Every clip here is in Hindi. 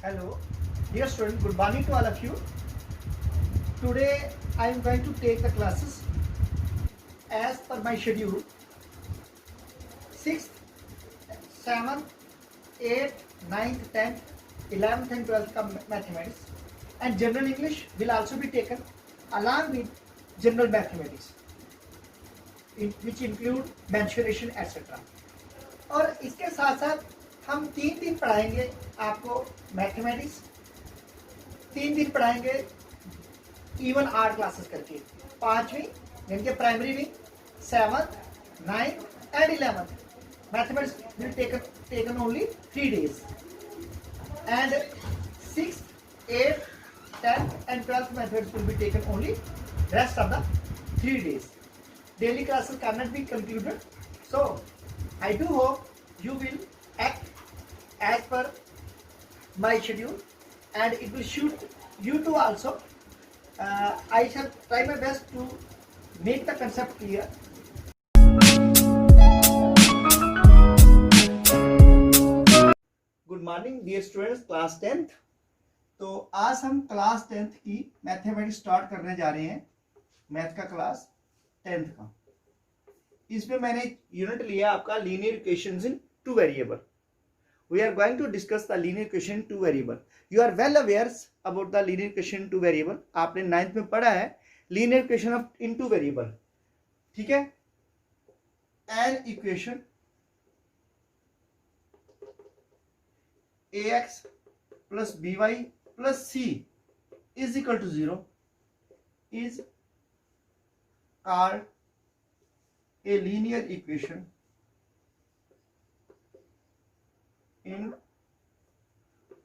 Hello, dear student. Good morning to all of you. Today I am going to take the classes as per my schedule. 6th, 7th, 8th, 9th, 10th, 11th and 12th का mathematics and general English will also be taken along with general mathematics, which include mensuration etc. और इसके साथ साथ हम 3 दिन पढ़ाएंगे आपको मैथमेटिक्स, 3 दिन पढ़ाएंगे इवन 8 क्लासेस करके, 5वीं यानी कि primary wing, 7th, 9th and 11th mathematics will taken only 3 days and 6th, 8th, 10th and 12th mathematics will be taken only rest of the 3 days. Daily classes cannot be concluded, so I do hope you will act as per my schedule and it will suit you too also. I shall try my best to make the concept clear. Good morning dear students, class 10th. तो आज हम क्लास 10th की मैथमेटिक्स स्टार्ट करने जा रहे हैं, मैथ का क्लास 10th का। इसमें मैंने यूनिट लिया आपका linear equations in two variable. We are going to discuss the linear equation in two variable. You are well aware about the linear equation in two variable. आपने 9th में पढ़ा है linear equation of in two variable. ठीक है? An equation ax plus by plus c is equal to 0 is called a linear equation in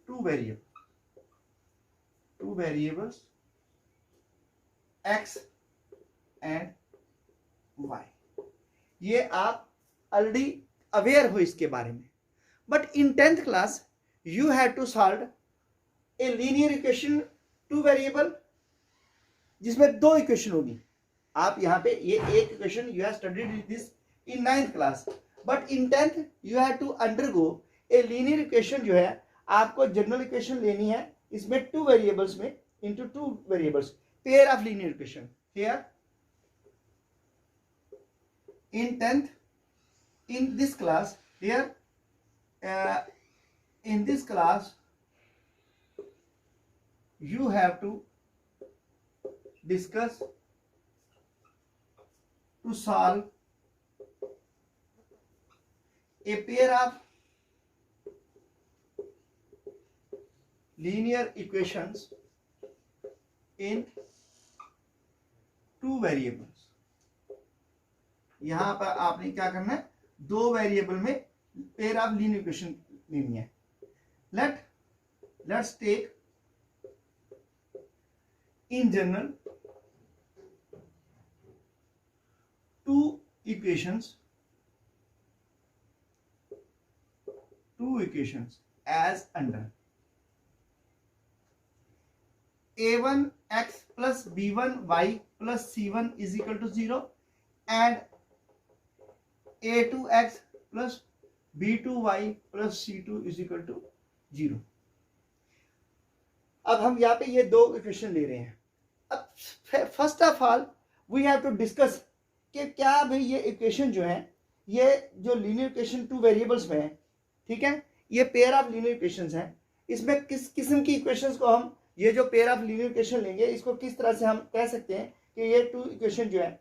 two variables x and y. ये आप ऑलरेडी अवेयर हो इसके बारे में, but in 10th class you have to solve a linear equation two variable जिसमें 2 इक्वेशन होगी. आप यहाँ पे ये एक equation you have studied this in 9th class, but in 10th you have to undergo a linear equation. जो है आपको जनरल इक्वेशन लेनी है इसमें 2 वेरिएबल्स में into 2 variables, pair of linear equation. Here in 10th in this class, here in this class you have to discuss to solve a pair of linear equations in two variables. यहां पर आपने क्या करना है, 2 वेरिएबल में पेयर ऑफ लीनियर इक्वेशन लेनी है. Let's take in general 2 equations as under a1x plus b1y plus c1 is equal to 0 and a2x plus b2y plus c2 is equal to 0. अब हम यहाँ पे ये 2 इक्वेशन ले रहे हैं. अब first of all we have to discuss कि क्या भाई ये इक्वेशन जो है, ये जो लीनियर इक्वेशन 2 वेरिएबल्स में है, ठीक है, ये पेयर ऑफ लीनियर इक्वेशंस हैं. इसमें किस किस्म की इक्वेशंस को हम, ये जो पेयर ऑफ लीनियर इक्वेशन लेंगे इसको किस तरह से हम कह सकते हैं कि ये 2 इक्वेशन जो है,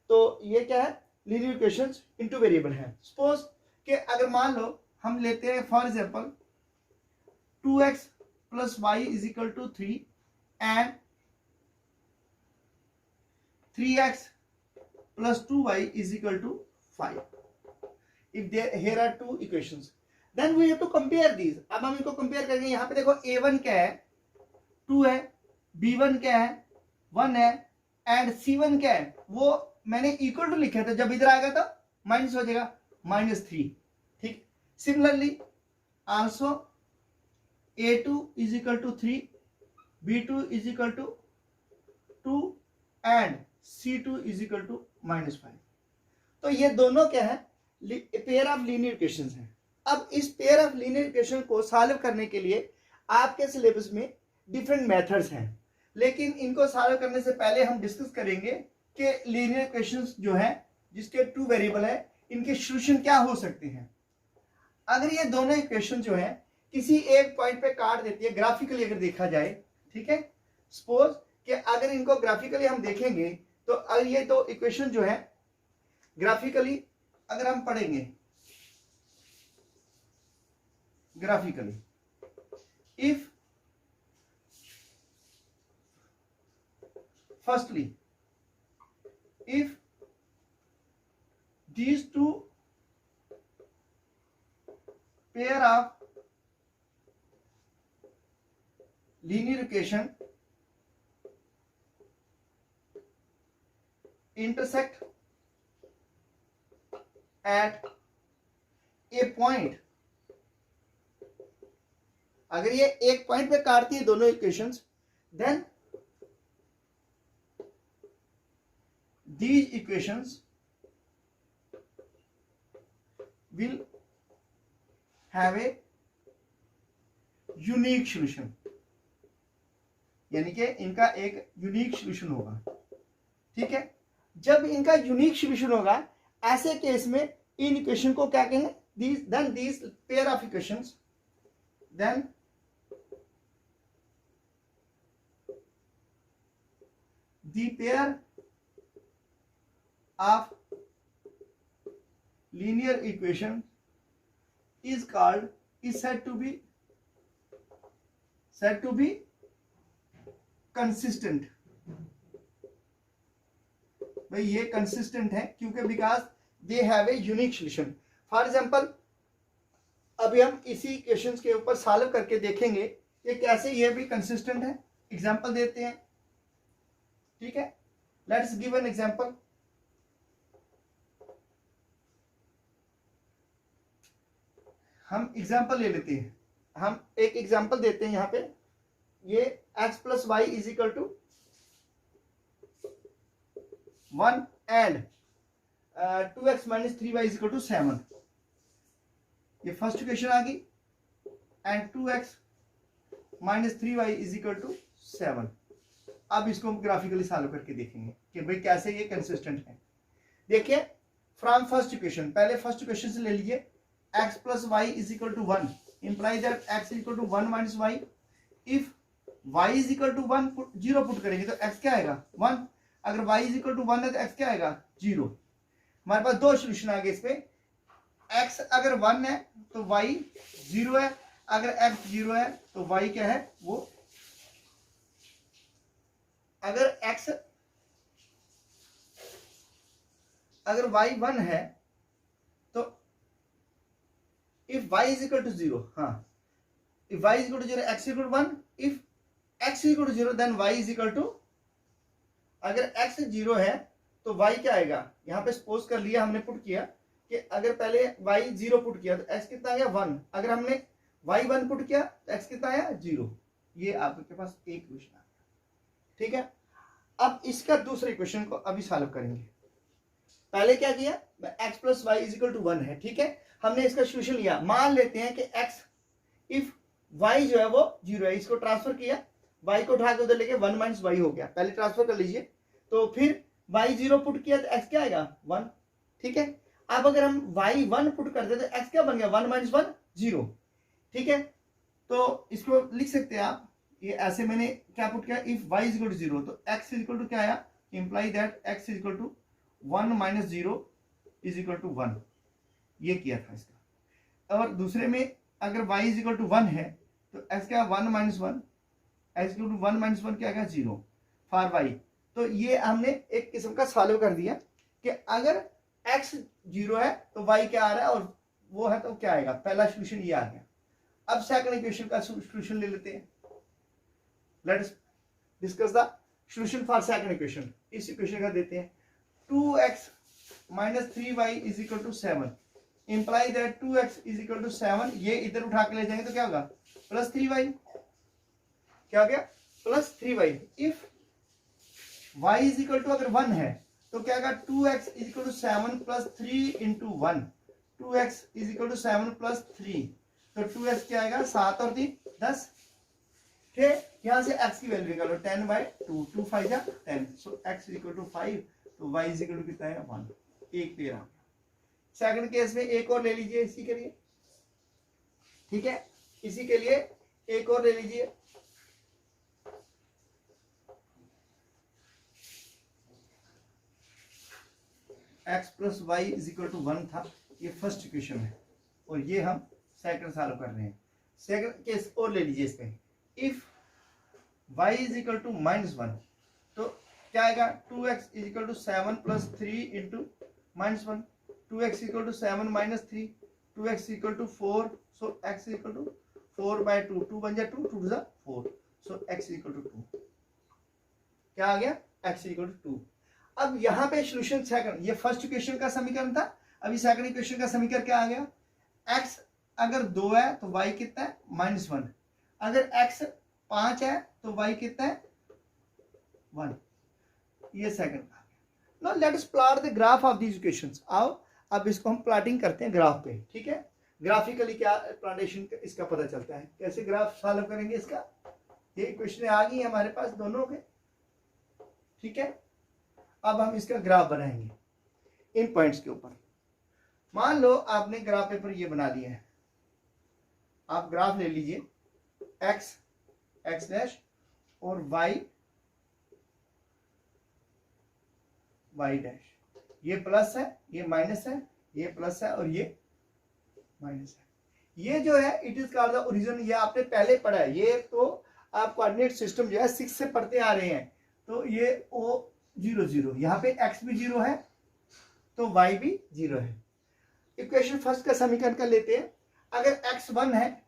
तो ये क्या है, लीनियर इक्वेशंस इन 2 वेरिएबल है. सपोज कि अगर मान लो हम लेते हैं for example 2x plus y is equal to 3 and 3x plus 2y is equal to 5. If here are 2 equations, then we have to compare these. अब हम इनको कंपेयर करेंगे. यहाँ पे देखो a1 क्या है, 2 है, b1 क्या है, 1 है एंड c1 क्या है, वो मैंने इक्वल टू लिखा था, जब इधर आएगा तो माइनस हो जाएगा, -3. ठीक. Similarly also a2 is equal to 3, b2 is equal to 2 and c2 is equal to -5. तो ये दोनों क्या है, पेयर ऑफ लीनियर इक्वेशंस हैं. अब इस पेयर ऑफ लीनियर इक्वेशन को सॉल्व करने के लिए आपके सिलेबस में डिफरेंट मेथड्स हैं, लेकिन इनको सॉल्व करने से पहले हम डिस्कस करेंगे कि लीनियर इक्वेशंस जो है जिसके टू वेरिएबल है इनके सॉल्यूशन क्या हो सकते हैं। अगर ये दोनों इक्वेशन जो है किसी एक पॉइंट पे काट देती है ग्राफिकली अगर देखा जाए, ठीक है, सपोज कि अगर इनको ग्राफिकली हम देखेंगे तो अगर ये दो इक्वेशन जो है ग्राफिकली अगर हम पढ़ेंगे graphically, if firstly if these two pair of linear equation intersect at a point, अगर ये एक पॉइंट पे काटती है दोनों equations, then these equations will have a unique solution, यानी कि इनका एक यूनिक सॉल्यूशन होगा, ठीक है। जब इनका यूनिक सॉल्यूशन होगा ऐसे केस में इन इक्वेशन को क्या कहेंगे, these pair of equations, then the pair of linear equation is said to be consistent। भाई ये कंसिस्टेंट है क्योंकि because they have a unique solution. For example अभी हम इसी इक्वेशंस के ऊपर सॉल्व करके देखेंगे कि कैसे ये भी कंसिस्टेंट है। एग्जांपल देते हैं, ठीक है, लेट्स गिव एन एग्जांपल। हम एग्जाम्पल ले लेते हैं, हम एक एग्जाम्पल देते हैं यहाँ पे, ये x plus y is equal to 1 and 2x minus 3y is equal to 7, ये फर्स्ट इक्वेशन आ गई, and 2x minus 3y is equal to 7। अब इसको हम ग्राफिकली सॉल्व करके देखेंगे कि भाई कैसे ये कंसिस्टेंट है। देखिए फ्रॉम फर्स्ट इक्वेशन, पहले फर्स्ट इक्वेशन से ले लीजिए, x plus y is equal to 1 imply that x is equal to 1 minus y। if y is equal to 1 0 put करेंगे तो x क्या आएगा 1, अगर y is equal to 1 है तो x क्या आएगा 0। हमारे पास दो सॉल्यूशन आ गए इसमें, x अगर 1 है तो y 0 है, अगर x 0 है तो y क्या है वो, अगर x अगर y 1 है तो if y is equal to 0, हाँ, if y is equal to 0 x is equal to 1, if x is equal to 0 then y is equal to, अगर x 0 है तो y क्या आएगा, यहाँ पे सपोज कर लिया हमने पुट किया कि अगर पहले y 0 पुट किया तो x कितना आया 1, अगर हमने y 1 पुट किया तो x कितना आया 0। ये आपके पास एक इक्वेशन आ गया, ठीक है। अब इसका दूसरे इक्वेशन को अभी सॉल्व करेंगे। पहले क्या किया, x plus y is equal to 1 है, ठीक है, हमने इसका सॉल्यूशन लिया। मान लेते हैं कि x इफ y जो है वो 0 है, इसको ट्रांसफर किया, y को उठा के उधर लेके 1 माइनस वाई हो गया, पहले ट्रांसफर कर लीजिए, तो फिर y 0 पुट किया तो x क्या आएगा 1, ठीक है। अब अगर हम y 1 पुट करते तो x क्या बन गया 1 माइनस 1 0, ठीक है। तो इसको लिख सकते हैं आप, ये ऐसे मैंने क्या पुट किया, if y is equal to 0 तो x इज इक्वल टू क्या आया, imply that x is equal to 1 minus 0 is equal to 1, ये किया था इसका। और दूसरे में अगर y इज इक्वल टू 1 है तो x क्या 1 minus 1, x equal to 1 minus 1 क्या आएगा 0 फॉर y। तो ये हमने एक किस्म का सॉल्व कर दिया कि अगर x 0 है तो y क्या आ रहा है और वो है तो क्या आएगा, पहला सॉल्यूशन ये आ गया। अब सेकंड इक्वेशन का सॉल्यूशन ले लेते हैं, let's discuss the solution for second equation. इस इक्वेशन का देते हैं 2x minus 3y is equal to 7, imply that 2x is equal to 7, ये इधर उठा के ले जाएंगे तो क्या होगा प्लस 3y, क्या हो गया plus 3y। If y is equal to अगर 1 है तो क्या होगा 2x is equal to 7 plus 3 into 1, 2x is equal to 7 plus 3, तो 2x क्या आएगा 7 और 3 10, फिर यहाँ से x की वैल्यू निकालो 10/2, 2 5 जा 10, सो x इक्वल टू 5, तो y इक्वल टू कितना है 1, एक क्लियर आ गया। सेकंड केस में एक और ले लीजिए इसी के लिए, ठीक है, इसी के लिए एक और ले लीजिए। x plus y is equal to 1 था, ये फर्स्ट इक्वेशन है, और ये हम सेकंड सॉल्व कर रहे हैं। सेकंड केस और ले लीजिए इसमें, if y is equal to -1, तो क्या आएगा 2x is equal to 7 plus 3 into -1, 2x equal to 7 minus 3, 2x equal to 4, so x equal to 4/2, 2 बन जाए 2, 2 two 4, so x equal to 2, क्या आ गया x इक्वल टू 2। अब यहाँ पे सोल्यूशन सेकंड, ये फर्स्ट इक्वेशन का समीकरण था, अभी सेकंड इक्वेशन का समीकरण क्या आ गया, x अगर 2 है तो y कितना है -1, अगर x 5 है तो y कितना है 1, ये सेकंड का। Now let us plot the graph of these equations. आओ अब इसको हम प्लॉटिंग करते हैं ग्राफ पे, ठीक है, ग्राफिकली क्या प्लॉटेशन इसका पता चलता है, कैसे ग्राफ सॉल्व करेंगे इसका। ये इक्वेशन आ गई हमारे पास दोनों के, ठीक है, अब हम इसका ग्राफ बनाएंगे इन पॉइंट्स के ऊपर। मान लो आपने ग्राफ पेपर ये बना लिया है, आप ग्राफ ले लीजिए x डैश और y डैश, ये प्लस है, ये माइनस है, ये प्लस है और ये माइनस है। ये जो है it is called the origin, ये आपने पहले पढ़ा है, ये तो आप कोऑर्डिनेट सिस्टम जो है 6 से पढ़ते आ रहे हैं। तो ये o 0 0, यहाँ पे x भी 0 है तो y भी 0 है। इक्वेशन फर्स्ट का समीकरण का लेते हैं, अगर x 1 है,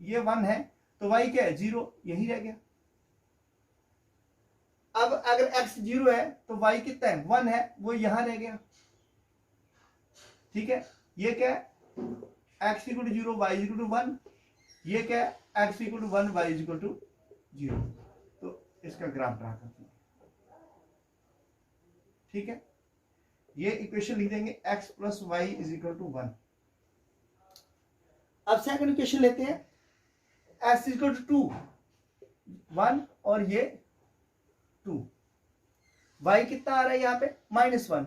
ये 1 है, तो y क्या है 0, यही रह गया। अब अगर x 0 है तो y कितना है 1 है, वो यहां रह गया, ठीक है। ये क्या है x equal to 0, y equal to 1, ये क्या है x equal to 1, y equal to 0। तो इसका ग्राफ ड्रा करते हैं, ठीक है, ये इक्वेशन लिख देंगे x plus y is equal to 1। अब सेकंड इक्वेशन लेते हैं, x इक्वल टू 2, 1 और ये 2, y कितना आ रहा है यहाँ पे -1,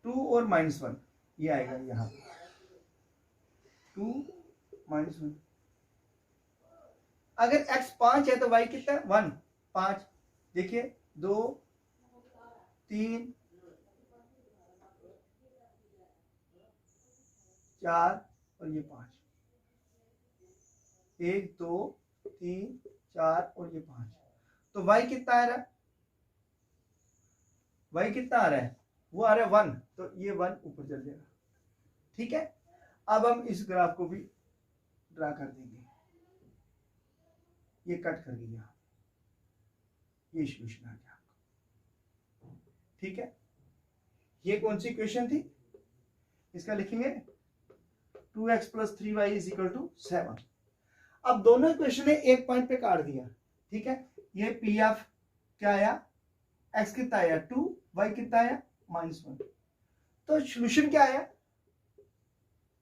टू और -1, ये आएगा यहाँ पे 2 -1। अगर x 5 है तो y कितना है 1, 5, देखिए 2 3 4 और ये 5, 1 2 3 4 और ये 5, तो y कितना आ रहा है, y कितना आ रहा है, वो आ रहा है 1, तो ये 1 ऊपर चल जाएगा, ठीक है। अब हम इस ग्राफ को भी ड्रा कर देंगे, ये कट कर दिया, ये सॉल्यूशन आ गया आपका, ठीक है। ये कौन सी इक्वेशन थी, इसका लिखेंगे 2x plus 3y is equal to 7। अब दोनों इक्वेशन ने एक पॉइंट पे काट दिया, ठीक है। ये पी ऑफ क्या आया, x कितना आया 2, y कितना आया -1, तो सॉल्यूशन क्या आया,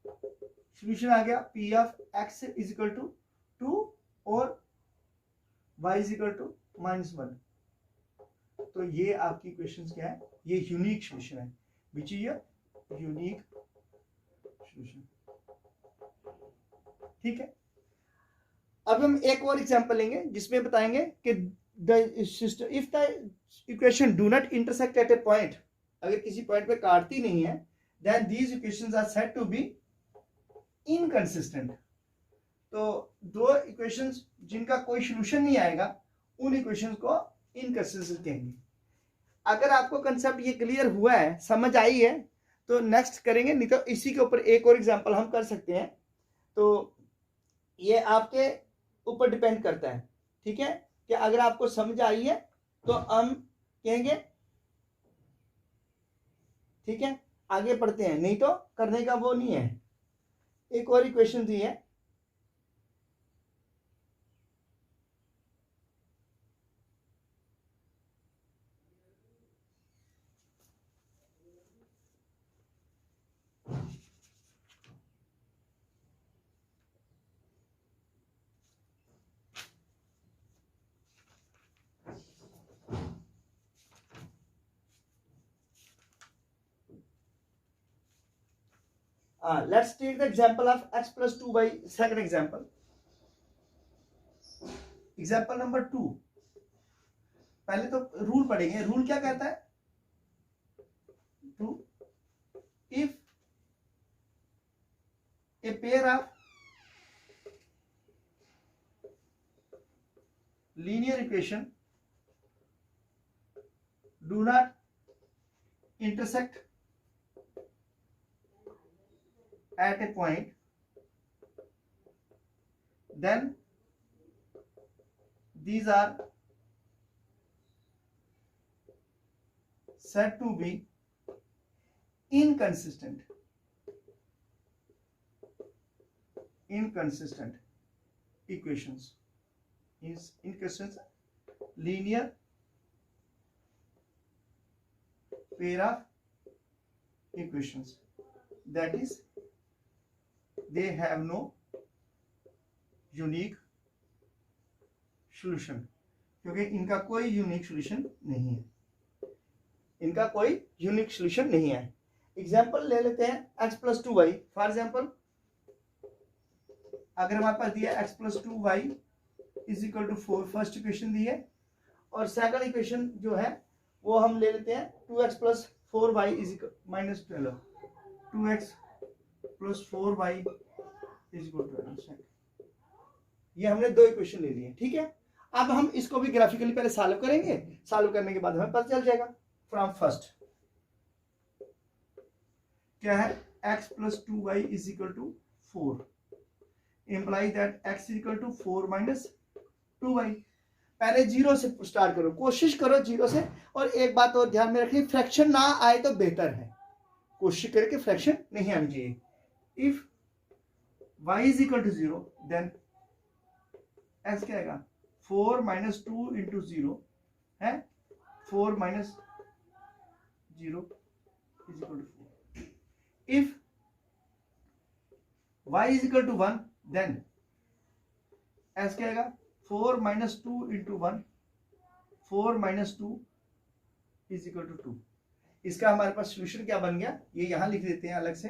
सॉल्यूशन आ गया P of x is equal to 2 और y इज इक्वल टू -1। तो ये आपकी इक्वेशंस क्या है, ये यूनिक सॉल्यूशन है, विच इज यूनिक सॉल्यूशन, ठीक है। अब हम एक और एग्जांपल लेंगे जिसमें बताएंगे कि the system if the equation do not intersect at a point, अगर किसी पॉइंट पे काटती नहीं है, then these equations are said to be inconsistent. तो दो इक्वेशंस जिनका कोई सॉल्यूशन नहीं आएगा, उन इक्वेशंस को इनकंसिस्टेंट कहेंगे। अगर आपको कंसेप्ट ये क्लियर हुआ है, समझ आई है, तो नेक्स्ट करेंगे, नहीं तो इसी के ऊपर एक और एग्जांपल हम कर सकते हैं। तो ये आपके ऊपर डिपेंड करता है, ठीक है, कि अगर आपको समझ आई है तो हम कहेंगे ठीक है आगे पढ़ते हैं, नहीं तो करने का वो नहीं है। एक और इक्वेशन दी है, Let's take the example of x plus 2y. Second example. Example number 2. पहले तो रूल पढ़ेंगे. रूल क्या कहता है? To if a pair of linear equation do not intersect at a point, then these are said to be inconsistent equations. Is inconsistent linear pair of equations, that is they have no unique solution, क्योंकि इनका कोई यूनिक सोल्यूशन नहीं है. इनका कोई यूनिक सोल्यूशन नहीं है. एग्जाम्पल ले लेते हैं x plus 2y. For example अगर हमारे पास दिया x plus 2y is equal to 4, first equation दी है, और सेकंड इक्वेशन जो है वो हम ले लेते हैं 2x plus 4y is equal minus 12. 2x plus 4y is equal to 12. ये हमने दो इक्वेशन ले लिए. ठीक है, अब हम इसको भी ग्राफिकली पहले सॉल्व करेंगे. सॉल्व करने के बाद हमें पता चल जाएगा. फ्रॉम फर्स्ट क्या है? x plus 2y is equal to 4 implies that x is equal to 4 minus 2y. पहले जीरो से स्टार्ट करो, कोशिश करो जीरो से. और एक बात और ध्यान में रखिए, फ्रैक्शन ना आए तो बेहतर है. कोशिश करके फ्रैक्शन नहीं आनी चाहिए. If y is equal to 0 then x क्या आएगा? 4 minus 2 into 0 है 4 minus 0 is equal to 4. If y is equal to 1 then s क्या आएगा? 4 minus 2 into 1, 4 minus 2 is equal to 2. इसका हमारे पास सोल्यूशन क्या बन गया? ये यहां लिख देते हैं अलग से.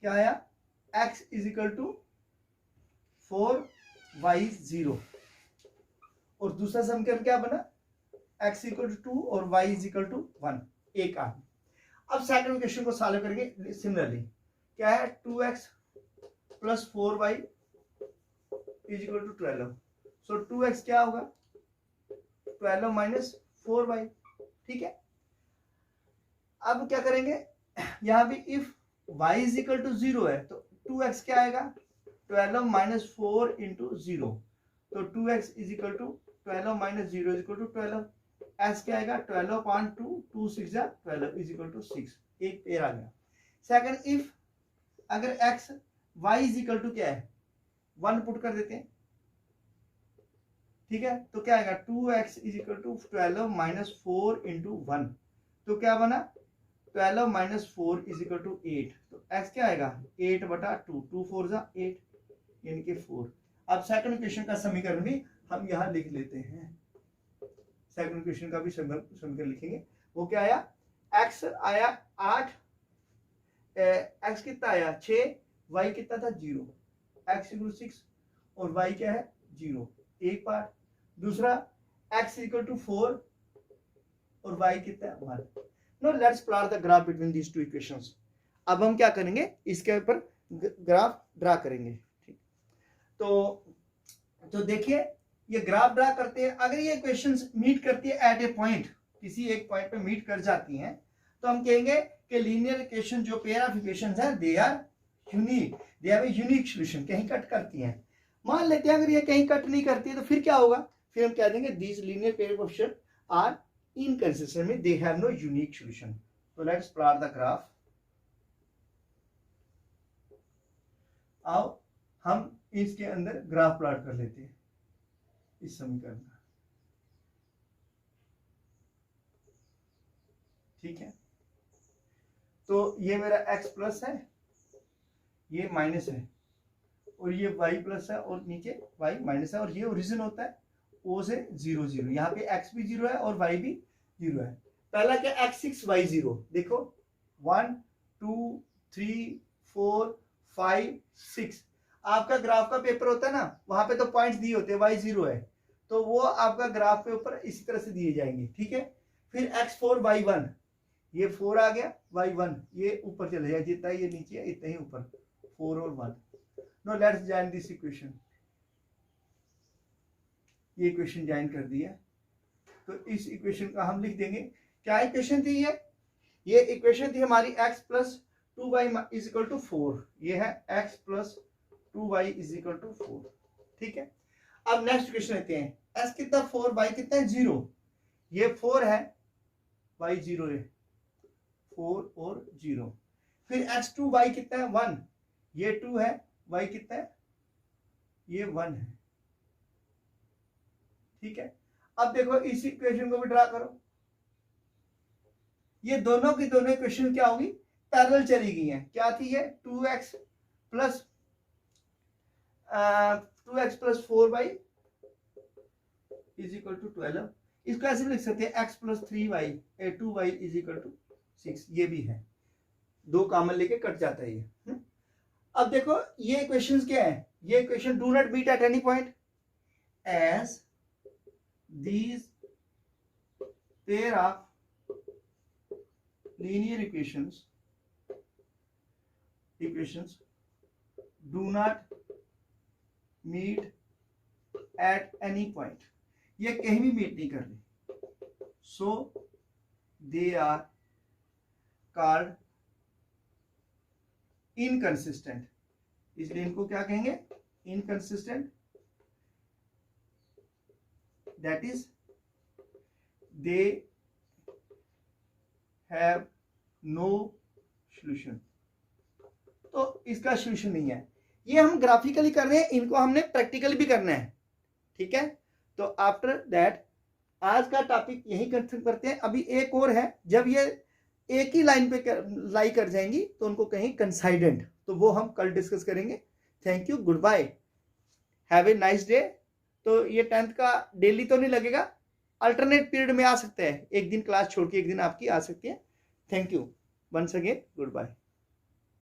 क्या आया? x is equal to 4 y 0. और दूसरा समीकरण क्या बना? x इक्वल टू 2 और y इज इक्वल टू 1. एक आ. अब सेकंड इक्वेशन को सॉल्व करेंगे सिमिलरली. क्या है? 2x plus 4y is equal to 12. So 2x क्या होगा? 12 माइनस 4y. ठीक है, अब क्या करेंगे? यहां भी if y is equal to 0 है तो 2x क्या आएगा? 12 माइनस 4 इंटू 0. तो 2x is equal to 12 minus 0 is equal to 12. s क्या आएगा? 12 अपॉन 2, 2 6 जा 12 इज इक्वल टू 6. एक पेयर आ गया. सेकंड, इफ अगर x y is equal to क्या है? 1 पुट कर देते हैं. ठीक है, तो क्या आएगा? 2x is equal to 12 minus 4 into 1. तो क्या बना? 12 माइनस 4 इज इक्वल टू 8. तो x क्या आएगा? 8 बटा 2, 2 4 जा 8 यानी कि 4. अब सेकंड इक्वेशन का समीकरण भी हम यहां लिख लेते हैं. सेकंड इक्वेशन का भी समीकरण लिखेंगे. वो क्या आया? x आया 8, x कितना आया? 6, y कितना था? 0. x इक्वल 6 और y क्या है? 0. एक पार्ट. दूसरा x इक्वल टू 4 और y कितना है? 1. No let's plot the graph between these two equations. अब हम क्या करेंगे? इसके ऊपर ग्राफ ड्रा करेंगे. ठीक, तो देखिए ये ग्राफ ड्रा करते हैं. अगर ये इक्वेशंस मीट करती है एट ए पॉइंट, किसी एक पॉइंट पे मीट कर जाती हैं, तो हम कहेंगे कि लीनियर इक्वेशन जो पेयर ऑफ इक्वेशंस है they are unique, they have a unique solution. कहीं कट करती हैं. मान लेते हैं अगर ये कहीं कट नहीं करती है तो फिर क्या होगा? फिर हम कह देंगे these linear pair of equation are inconsistent, में they have no unique solution. तो लेट्स प्लॉट द ग्राफ. आओ हम इसके अंदर ग्राफ प्लॉट कर लेते हैं इस समीकरण का. ठीक है, तो ये मेरा x प्लस है, ये माइनस है, और ये y प्लस है और नीचे y माइनस है. और ये ओरिजिन होता है o से 0 0. यहाँ पे x भी 0 है और y भी 0 है. पहला क्या? x6 y0. देखो 1 2 3 4 5 6। आपका ग्राफ का पेपर होता है ना, वहां पे तो पॉइंट्स दिए होते हैं, y0 है तो वो आपका ग्राफ के ऊपर इसी तरह से दिए जाएंगे, ठीक है। फिर x4 y1, ये 4 आ गया, y1 ये ऊपर चले जाए, जितना ये नीचे है इतना ही ऊपर, 4 और 1। No let's join this equation. ये इक्वेशन ज्वाइन कर दिया, तो इस इक्वेशन का हम लिख देंगे, क्या इक्वेशन थी ये इक्वेशन थी हमारी x plus 2y is equal to 4। ये है x plus 2y is equal to 4, ठीक है। अब नेक्स्ट इक्वेशन लेते हैं, s कितना 4, y कितना है 0। ये 4 है, y 0 है, 4 और 0। फिर x2 y कितना है 1, ये 2 है, y कितना है, ये 1 है, ठीक है। अब देखो इस इक्वेशन को भी ड्रा करो, ये दोनों की दोनों इक्वेशन क्या होगी, पैरेलल चली गई हैं। क्या थी ये 2x plus 4y is equal to 12। इसको ऐसे भी लिख सकते हैं x plus 3y 2y is equal to 6। ये भी है, दो कॉमन लेके कट जाता है ये। अब देखो ये इक्वेशंस क्या है, ये equation do not meet at any point as these pair of linear equations do not meet at any point। ये कहीं भी मीट नहीं कर रही, so they are called inconsistent। इसलिए इनको क्या कहेंगे, inconsistent। That is they have no solution। तो इसका सोल्यूशन नहीं है। ये हम ग्राफिकली कर रहे हैं, इनको हमने प्रैक्टिकली भी करना है, ठीक है। तो आफ्टर दैट आज का टॉपिक यही खत्म करते हैं। अभी एक और है, जब ये एक ही लाइन पे लाई कर जाएंगी तो उनको कहें कंसाइडेंट, तो वो हम कल डिस्कस करेंगे। Thank you, goodbye, have a nice day. तो ये 10th का डेली तो नहीं लगेगा, अल्टरनेट पीरियड में आ सकता है, एक दिन क्लास छोड़ के एक दिन आपकी आ सकती है। Thank you once again, good bye.